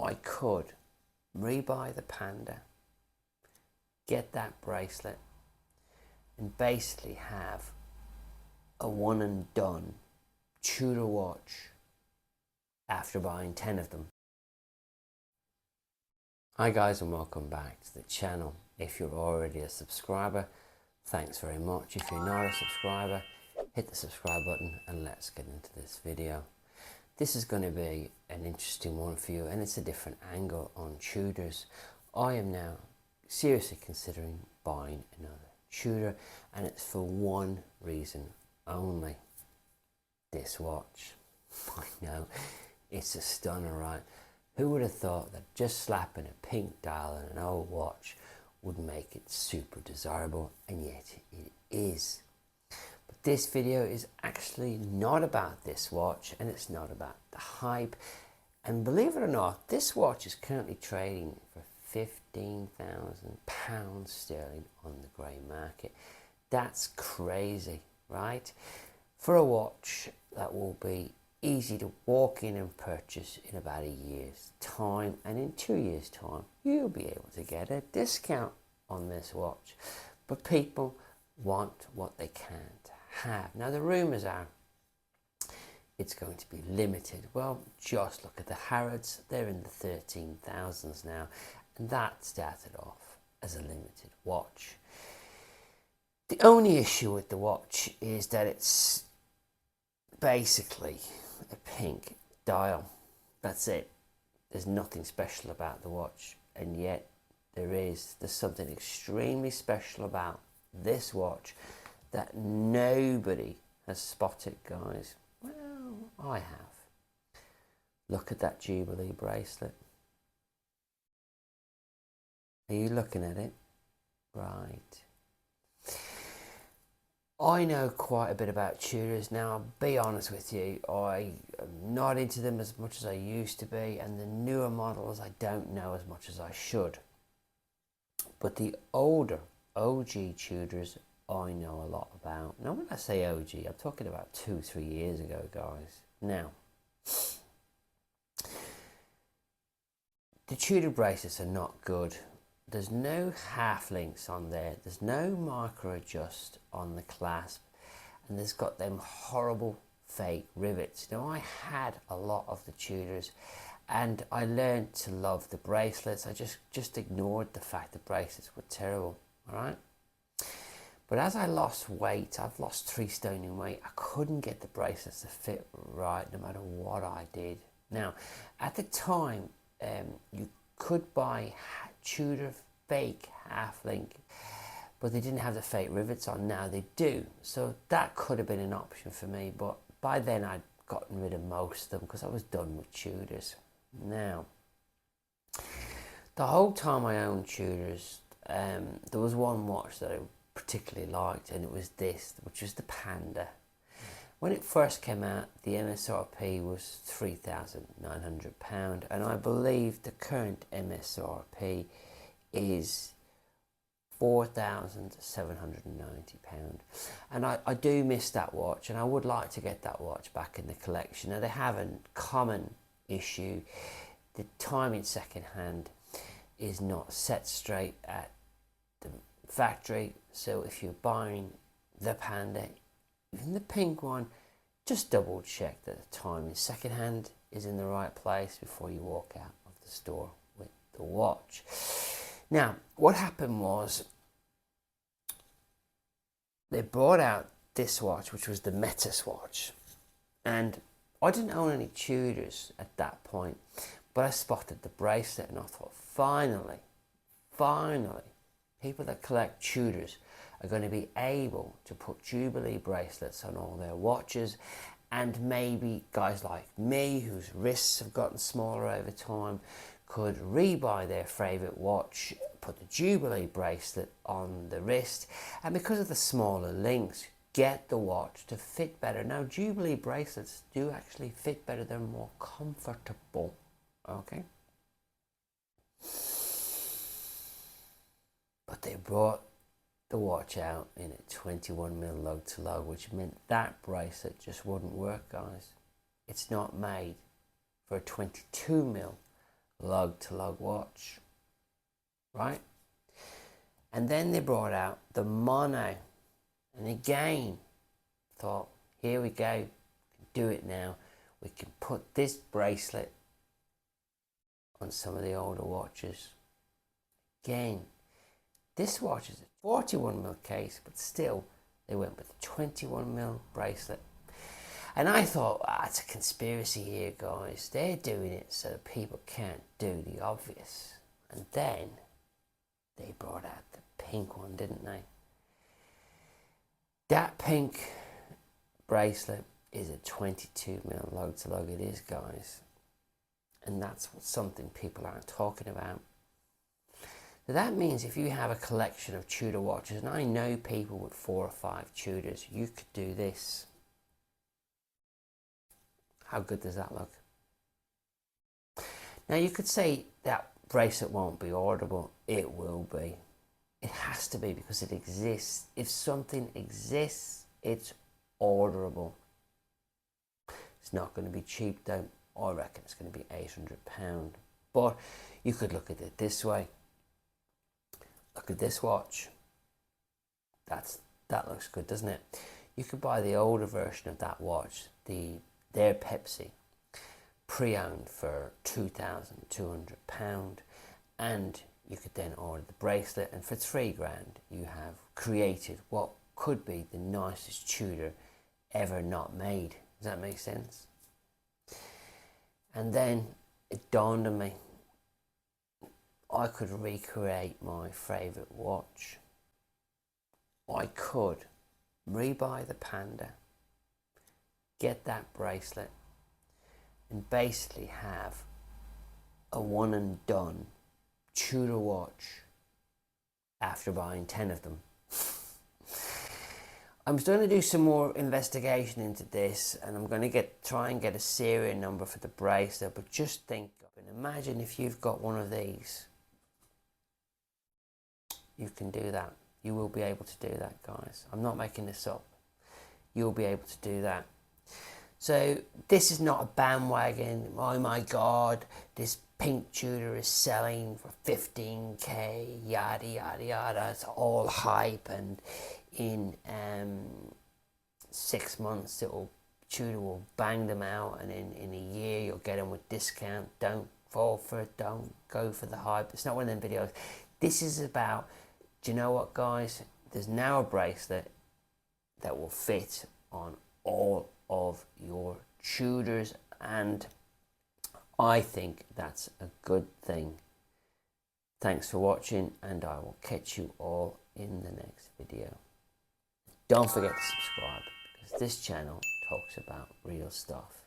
I could rebuy the Panda, get that bracelet, and basically have a one and done Tudor watch after buying 10 of them. Hi guys, and welcome back to the channel. If you're already a subscriber, thanks very much. If you're not a subscriber, hit the subscribe button and let's get into this video. This is going to be an interesting one for you, and it's a different angle on Tudors. I am now seriously considering buying another Tudor, and it's for one reason only. This watch. I know, it's a stunner, right? Who would have thought that just slapping a pink dial on an old watch would make it super desirable, and yet it is. But this video is actually not about this watch, and it's not about the hype. And believe it or not, this watch is currently trading for £15,000 sterling on the grey market. That's crazy, right? For a watch that will be easy to walk in and purchase in about a year's time, and in 2 years' time you'll be able to get a discount on this watch. But people want what they can't have. Now the rumours are it's going to be limited. Well, just look at the Harrods, they're in the 13,000s now, and that started off as a limited watch. The only issue with the watch is that it's basically a pink dial. That's it. There's nothing special about the watch, and yet there's something extremely special about this watch that nobody has spotted, guys. Well, I have. Look at that Jubilee bracelet. Are you looking at it? Right. I know quite a bit about Tudors now. I'll be honest with you, I am not into them as much as I used to be, and the newer models I don't know as much as I should. But the older OG Tudors I know a lot about. Now when I say OG, I'm talking about 2-3 years ago, guys. Now, the Tudor bracelets are not good. There's no half links on there, there's no micro adjust on the clasp, and there's got them horrible fake rivets. Now I had a lot of the Tudors and I learned to love the bracelets. I just ignored the fact the bracelets were terrible, alright? But as I lost weight, I've lost 3 stone in weight, I couldn't get the bracelets to fit right no matter what I did. Now at the time you could buy Tudor fake half link, but they didn't have the fake rivets on. Now they do, so that could have been an option for me, but by then I'd gotten rid of most of them because I was done with Tudors. Now the whole time I owned Tudors, there was one watch that I particularly liked, and it was this, which was the Panda. When it first came out, the MSRP was £3,900, and I believe the current MSRP is £4,790. And I do miss that watch, and I would like to get that watch back in the collection. Now they have a common issue. The timing second hand is not set straight at the factory, so if you're buying the Panda, even the pink one, just double check that the timing second hand is in the right place before you walk out of the store with the watch. Now what happened was they brought out this watch, which was the Metis watch, and I didn't own any Tudors at that point, but I spotted the bracelet and I thought, finally people that collect Tudors are going to be able to put Jubilee bracelets on all their watches, and maybe guys like me whose wrists have gotten smaller over time could rebuy their favourite watch, put the Jubilee bracelet on the wrist, and because of the smaller links, get the watch to fit better. Now Jubilee bracelets do actually fit better, they're more comfortable, okay? But they brought the watch out in a 21mm lug to lug, which meant that bracelet just wouldn't work, guys. It's not made for a 22mm lug-to-lug watch, right? And then they brought out the mono, and again, thought, here we go, we can do it now. We can put this bracelet on some of the older watches. Again, this watch is a 41mm case, but still, they went with a 21mm bracelet. And I thought, it's a conspiracy here, guys. They're doing it so that people can't do the obvious. And then they brought out the pink one, didn't they? That pink bracelet is a 22mm lug-to-lug. It is, guys. And that's something people aren't talking about. So that means if you have a collection of Tudor watches, and I know people with 4 or 5 Tudors, you could do this. How good does that look? Now you could say that bracelet won't be orderable. It will be. It has to be, because it exists. If something exists, it's orderable. It's not going to be cheap though. I reckon it's going to be £800. But you could look at it this way. Look at this watch. That looks good, doesn't it? You could buy the older version of that watch, their Pepsi, pre-owned for £2,200, and you could then order the bracelet, and for £3 grand you have created what could be the nicest Tudor ever not made. Does that make sense? And then it dawned on me, I could recreate my favourite watch. I could rebuy the Panda, get that bracelet, and basically have a one and done Tudor watch after buying 10 of them. I'm going to do some more investigation into this, and I'm going to try and get a serial number for the bracelet. But just think, and imagine if you've got one of these. You can do that. You will be able to do that, guys. I'm not making this up. You'll be able to do that. So this is not a bandwagon. Oh my God, this pink Tudor is selling for 15k, yada yada yada. It's all hype, and in 6 months Tudor will bang them out, and in a year you'll get them with discount. Don't fall for it. Don't go for the hype. It's not one of them videos. This is about, do you know what, guys? There's now a bracelet that will fit on all of your Tudors, and I think that's a good thing. Thanks for watching, and I will catch you all in the next video. Don't forget to subscribe, because this channel talks about real stuff.